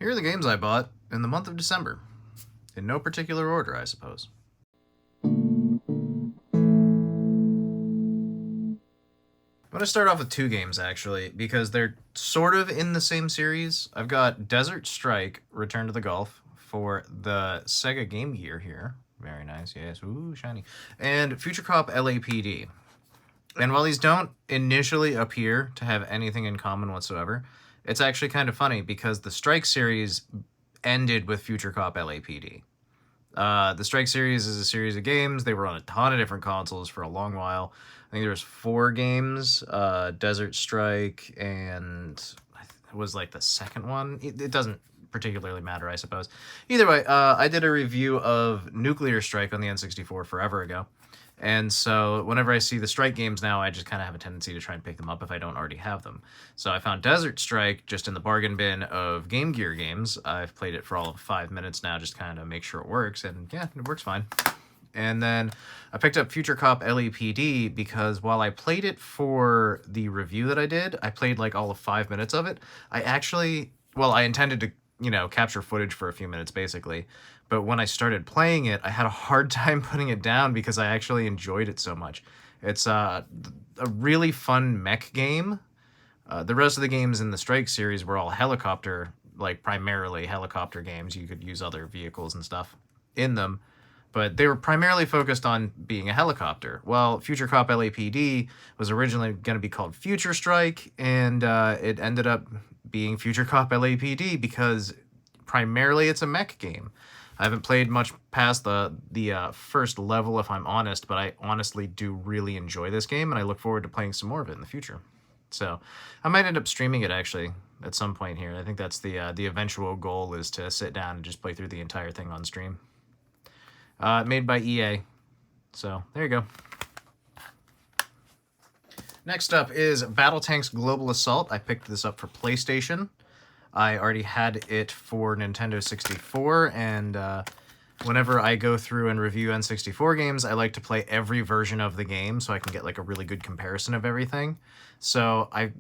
Here are the games I bought in the month of December. In no particular order, I suppose. I'm going to start off with two games, actually, because they're sort of in the same series. I've got Desert Strike, Return to the Gulf, for the Sega Game Gear here. Very nice, yes. Ooh, shiny. And Future Cop LAPD. And while these don't initially appear to have anything in common whatsoever, it's actually kind of funny because the Strike series ended with Future Cop LAPD. The Strike series is a series of games. They were on a ton of different consoles for a long while. I think there was 4 games, Desert Strike, and it was like the second one. It doesn't particularly matter, I suppose. Either way, I did a review of Nuclear Strike on the N64 forever ago. And so whenever I see the Strike games now, I just kind of have a tendency to try and pick them up if I don't already have them. So I found Desert Strike just in the bargain bin of Game Gear games. I've played it for all of 5 minutes now, just kind of make sure it works. And yeah, it works fine. And then I picked up Future Cop LAPD because while I played it for the review that I did, I played like all of 5 minutes of it. I intended to, capture footage for a few minutes basically. But when I started playing it, I had a hard time putting it down because I actually enjoyed it so much. It's a really fun mech game. The rest of the games in the Strike series were all primarily helicopter games. You could use other vehicles and stuff in them, but they were primarily focused on being a helicopter. Well, Future Cop LAPD was originally going to be called Future Strike, and it ended up being Future Cop LAPD because primarily it's a mech game. I haven't played much past the first level, if I'm honest, but I honestly do really enjoy this game, and I look forward to playing some more of it in the future. So I might end up streaming it, actually, at some point here. I think that's the eventual goal, is to sit down and just play through the entire thing on stream. Made by EA. So there you go. Next up is Battletanks Global Assault. I picked this up for PlayStation. I already had it for Nintendo 64, and whenever I go through and review N64 games, I like to play every version of the game so I can get like a really good comparison of everything. So I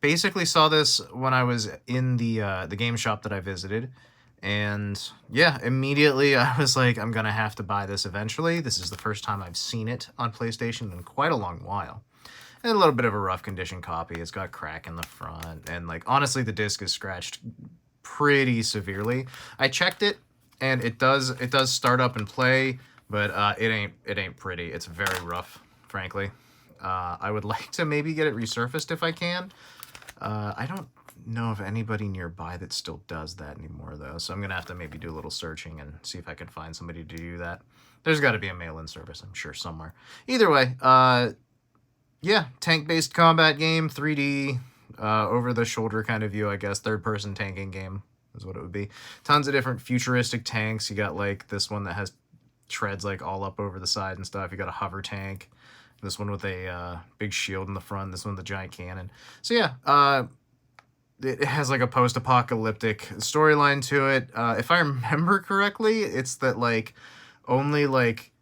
basically saw this when I was in the game shop that I visited, and yeah, immediately I was like, I'm gonna have to buy this eventually. This is the first time I've seen it on PlayStation in quite a long while. And a little bit of a rough condition copy. It's got crack in the front, and like honestly, the disc is scratched pretty severely. I checked it, and it does start up and play, but it ain't pretty. It's very rough, frankly. I would like to maybe get it resurfaced if I can. I don't know of anybody nearby that still does that anymore, though, so I'm gonna have to maybe do a little searching and see if I can find somebody to do that. There's got to be a mail-in service, I'm sure, somewhere. Either way, yeah, tank-based combat game, 3D, over-the-shoulder kind of view, I guess. Third-person tanking game is what it would be. Tons of different futuristic tanks. You got, like, this one that has treads, like, all up over the side and stuff. You got a hover tank. This one with a big shield in the front. This one with a giant cannon. So, yeah, it has, like, a post-apocalyptic storyline to it. If I remember correctly, it's that, like, only, like,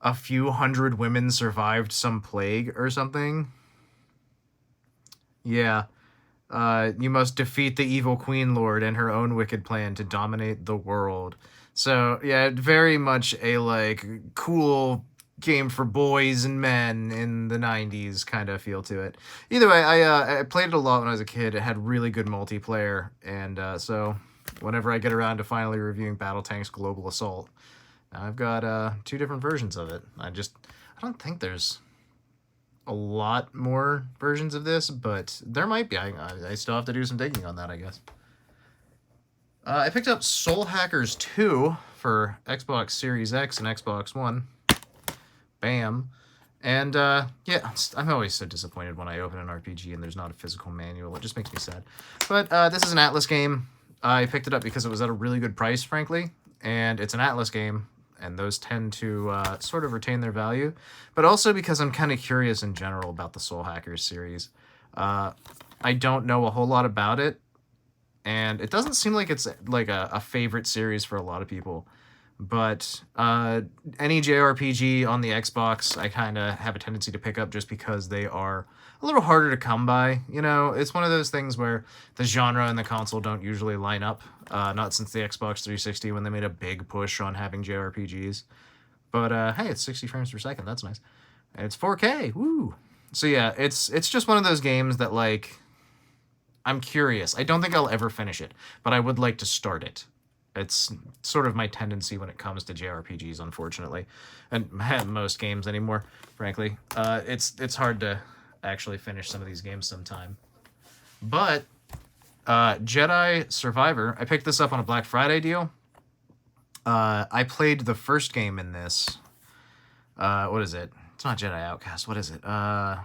a few hundred women survived some plague or something. Yeah. You must defeat the evil Queen Lord and her own wicked plan to dominate the world. So, yeah, very much a, like, cool game for boys and men in the 90s kind of feel to it. Either way, I played it a lot when I was a kid. It had really good multiplayer, and so whenever I get around to finally reviewing Battletanks Global Assault, I've got 2 different versions of it. I don't think there's a lot more versions of this, but there might be. I still have to do some digging on that, I guess. I picked up Soul Hackers 2 for Xbox Series X and Xbox One. Bam. And yeah, I'm always so disappointed when I open an RPG and there's not a physical manual. It just makes me sad. But this is an Atlas game. I picked it up because it was at a really good price, frankly. And it's an Atlas game, and those tend to sort of retain their value, but also because I'm kind of curious in general about the Soul Hackers series. I don't know a whole lot about it, and it doesn't seem like it's like a favorite series for a lot of people. But any JRPG on the Xbox, I kind of have a tendency to pick up just because they are a little harder to come by. You know, it's one of those things where the genre and the console don't usually line up. Not since the Xbox 360 when they made a big push on having JRPGs. But hey, it's 60 frames per second. That's nice. And it's 4K. Woo! So yeah, it's just one of those games that, like, I'm curious. I don't think I'll ever finish it, but I would like to start it. It's sort of my tendency when it comes to JRPGs, unfortunately, and most games anymore. Frankly, it's hard to actually finish some of these games sometime. But Jedi Survivor, I picked this up on a Black Friday deal. I played the first game in this. What is it? It's not Jedi Outcast. What is it? Either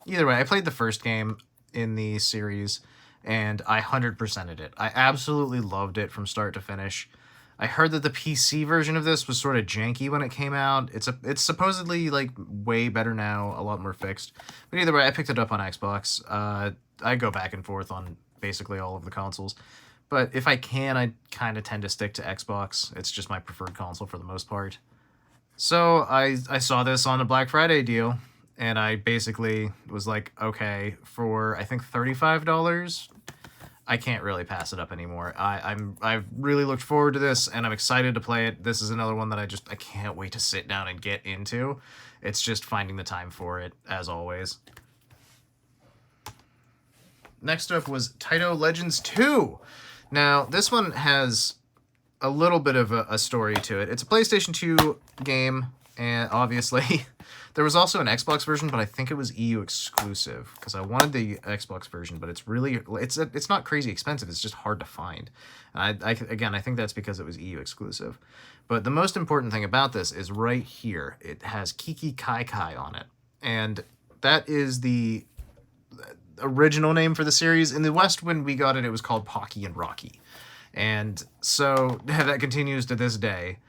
way, I played the first game in the series, and I 100%ed it. I absolutely loved it from start to finish. I heard that the PC version of this was sort of janky when it came out. It's supposedly, like, way better now, a lot more fixed. But either way, I picked it up on Xbox. I go back and forth on basically all of the consoles. But if I can, I kind of tend to stick to Xbox. It's just my preferred console for the most part. So I saw this on a Black Friday deal, and I basically was like, okay, for I think $35, I can't really pass it up anymore. I've really looked forward to this, and I'm excited to play it. This is another one that I can't wait to sit down and get into. It's just finding the time for it, as always. Next up was Taito Legends 2. Now, this one has a little bit of a story to it. It's a PlayStation 2 game, and obviously there was also an Xbox version, but I think it was EU exclusive because I wanted the Xbox version, but it's not crazy expensive. It's just hard to find. And I think that's because it was EU exclusive. But the most important thing about this is right here. It has Kiki Kai Kai on it, and that is the original name for the series. In the West, when we got it, it was called Pocky and Rocky. And so that continues to this day.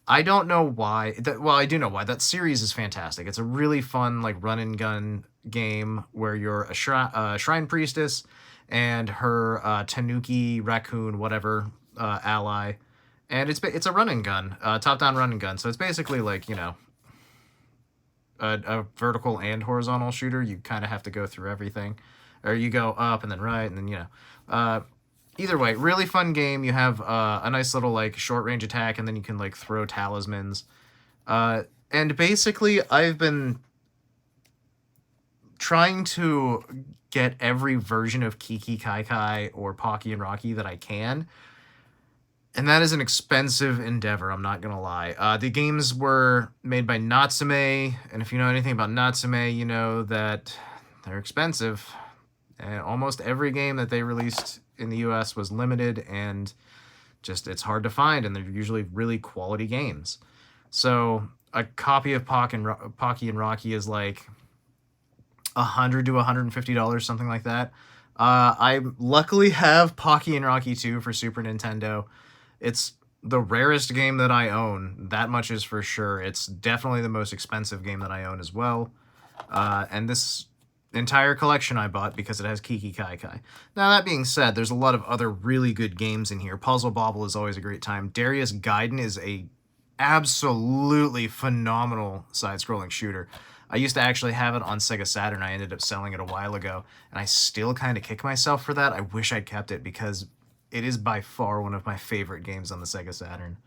I don't know why. Well, I do know why. That series is fantastic. It's a really fun, like, run and gun game where you're a shrine priestess and her tanuki, raccoon, whatever, ally. And it's a run and gun, top-down run and gun. So it's basically like, you know, a vertical and horizontal shooter. You kind of have to go through everything. Or you go up and then right and then, you know. Either way, really fun game. You have a nice little, like, short-range attack, and then you can, like, throw talismans. And basically, I've been trying to get every version of Kiki Kai Kai or Pocky and Rocky that I can. And that is an expensive endeavor, I'm not going to lie. The games were made by Natsume, and if you know anything about Natsume, you know that they're expensive. And almost every game that they released in the US was limited, and just it's hard to find, and they're usually really quality games. So a copy of Pocky and Rocky is like $100 to $150, something like that. I luckily have Pocky and Rocky 2 for Super Nintendo. It's the rarest game that I own. That much is for sure. It's definitely the most expensive game that I own as well. And this entire collection I bought because it has Kiki Kai Kai. Now, that being said, there's a lot of other really good games in here. Puzzle Bobble is always a great time. Darius Gaiden is a absolutely phenomenal side-scrolling shooter. I used to actually have it on Sega Saturn. I ended up selling it a while ago, and I still kind of kick myself for that. I wish I'd kept it because it is by far one of my favorite games on the Sega Saturn.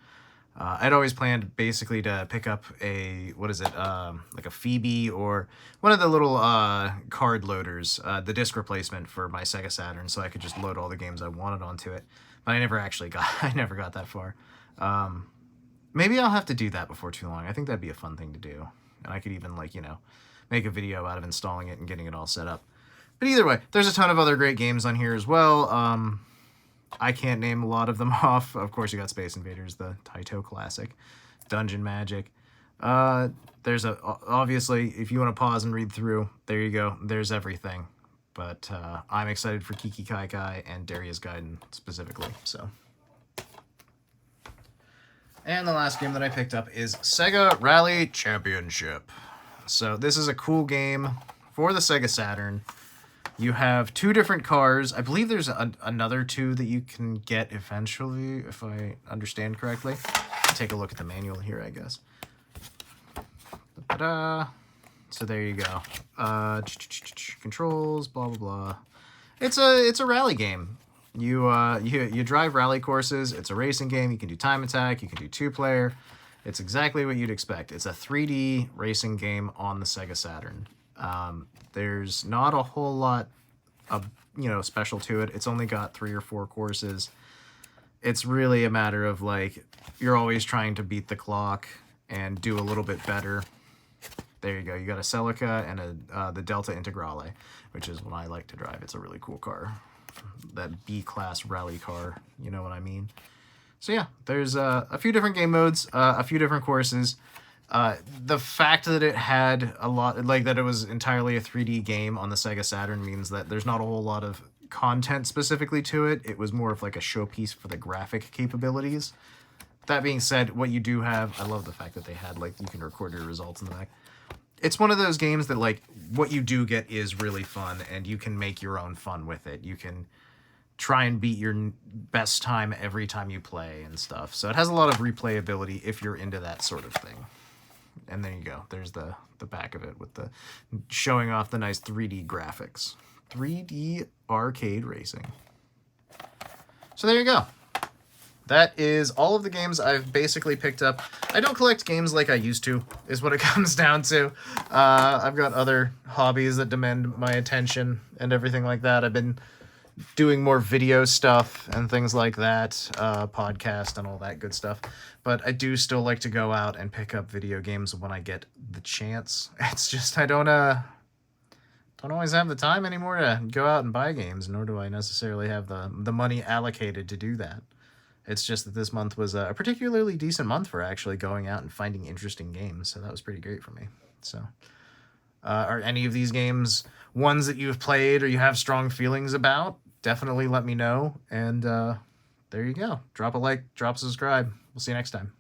I'd always planned basically to pick up a, like a Phoebe or one of the little card loaders, the disc replacement for my Sega Saturn, so I could just load all the games I wanted onto it. But I never got that far. Maybe I'll have to do that before too long. I think that'd be a fun thing to do. And I could even, like, you know, make a video out of installing it and getting it all set up. But either way, there's a ton of other great games on here as well. I can't name a lot of them off. Of course, you got Space Invaders, the Taito classic, Dungeon Magic. There's obviously, if you want to pause and read through, there you go. There's everything. But I'm excited for Kiki Kai Kai and Darius Gaiden specifically. So. And the last game that I picked up is Sega Rally Championship. So this is a cool game for the Sega Saturn. You have 2 different cars. I believe there's another 2 that you can get eventually, if I understand correctly. Take a look at the manual here, I guess. Ta-da! So there you go. Controls, blah blah blah. It's a rally game. You drive rally courses. It's a racing game. You can do time attack. You can do 2-player. It's exactly what you'd expect. It's a 3D racing game on the Sega Saturn. There's not a whole lot of special to it. It's only got 3 or 4 courses. It's really a matter of like you're always trying to beat the clock and do a little bit better. There you go. You got a Celica and the Delta Integrale, which is what I like to drive. It's a really cool car. That B-class rally car, you know what I mean? So yeah, there's a few different game modes, a few different courses. The fact that it had a lot, like that it was entirely a 3D game on the Sega Saturn means that there's not a whole lot of content specifically to it. It was more of like a showpiece for the graphic capabilities. That being said, what you do have, I love the fact that they had, like, you can record your results in the back. It's one of those games that, like, what you do get is really fun, and you can make your own fun with it. You can try and beat your best time every time you play and stuff. So it has a lot of replayability if you're into that sort of thing. And there you go. There's the back of it with the showing off the nice 3D graphics. 3D arcade racing. So there you go. That is all of the games I've basically picked up. I don't collect games like I used to, is what it comes down to. I've got other hobbies that demand my attention and everything like that. I've been doing more video stuff and things like that, podcast and all that good stuff. But I do still like to go out and pick up video games when I get the chance. It's just I don't always have the time anymore to go out and buy games, nor do I necessarily have the money allocated to do that. It's just that this month was a particularly decent month for actually going out and finding interesting games, so that was pretty great for me. So, are any of these games ones that you've played or you have strong feelings about? Definitely let me know, and there you go. Drop a like, drop a subscribe. We'll see you next time.